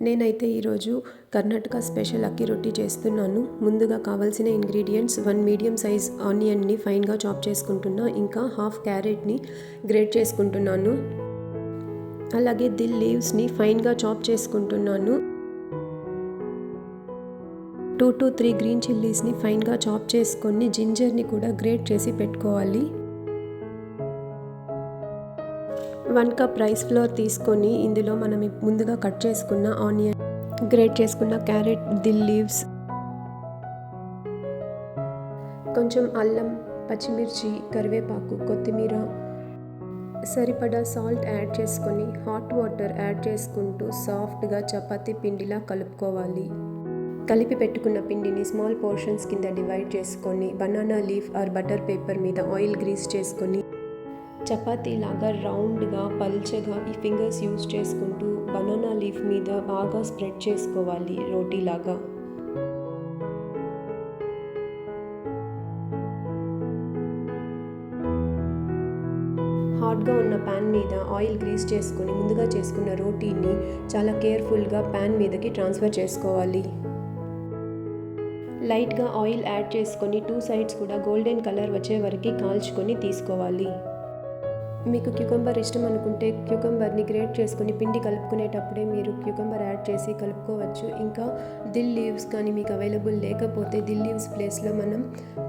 నేనైతే ఈరోజు కర్ణాటక స్పెషల్ అక్కి రొట్టి చేస్తున్నాను. ముందుగా కావాల్సిన ఇంగ్రీడియంట్స్ 1 మీడియం సైజ్ ఆనియన్ని ఫైన్గా చాప్ చేసుకుంటున్నా. ఇంకా హాఫ్ క్యారెట్ని గ్రేట్ చేసుకుంటున్నాను. అలాగే దిల్ లీవ్స్ని ఫైన్గా చాప్ చేసుకుంటున్నాను. 2 to 3 గ్రీన్ చిల్లీస్ని ఫైన్గా చాప్ చేసుకొని జింజర్ని కూడా గ్రేట్ చేసి పెట్టుకోవాలి. 1 కప్ రైస్ ఫ్లోర్ తీసుకొని ఇందులో మనం ముందుగా కట్ చేసుకున్న ఆనియన్, గ్రేట్ చేసుకున్న క్యారెట్, దిల్ లీవ్స్, కొంచెం అల్లం, పచ్చిమిర్చి, కరివేపాకు, కొత్తిమీర, సరిపడా సాల్ట్ యాడ్ చేసుకొని హాట్ వాటర్ యాడ్ చేసుకుంటూ సాఫ్ట్గా చపాతీ పిండిలా కలుపుకోవాలి. కలిపి పెట్టుకున్న పిండిని స్మాల్ పోర్షన్స్ కింద డివైడ్ చేసుకొని banana leaf are butter paper మీద ఆయిల్ గ్రీస్ చేసుకొని చపాతీ లాగా రౌండ్గా పల్చగా ఈ ఫింగర్స్ యూజ్ చేసుకుంటూ బనానా లీఫ్ మీద బాగా స్ప్రెడ్ చేసుకోవాలి రోటీలాగా. హాట్గా ఉన్న ప్యాన్ మీద ఆయిల్ గ్రీస్ చేసుకొని ముందుగా చేసుకున్న రోటీని చాలా కేర్ఫుల్గా ప్యాన్ మీదకి ట్రాన్స్ఫర్ చేసుకోవాలి. లైట్గా ఆయిల్ యాడ్ చేసుకొని 2 సైడ్స్ కూడా గోల్డెన్ కలర్ వచ్చే వరకు కాల్చుకొని తీసుకోవాలి. మీకు క్యూకంబర్ ఇష్టం అనుకుంటే క్యూకంబర్ని గ్రేట్ చేసుకొని పిండి కలుపుకునేటప్పుడే మీరు క్యూకంబర్ యాడ్ చేసి కలుపుకోవచ్చు. ఇంకా దిల్ లీవ్స్ కానీ మీకు అవైలబుల్ లేకపోతే దిల్ లీవ్స్ ప్లేస్లో మనం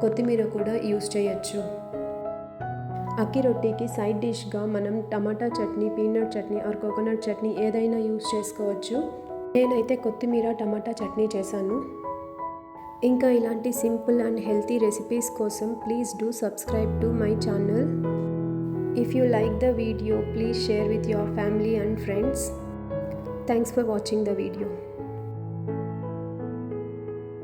కొత్తిమీర కూడా యూస్ చేయొచ్చు. అక్కి రొట్టీకి సైడ్ డిష్గా మనం టమాటా chutney, peanut chutney or coconut chutney ఏదైనా యూస్ చేసుకోవచ్చు. నేనైతే కొత్తిమీర టమాటా చట్నీ చేశాను. ఇంకా ఇలాంటి సింపుల్ అండ్ హెల్తీ రెసిపీస్ కోసం please do subscribe to my channel. If you like the video, please share with your family and friends. Thanks for watching the video.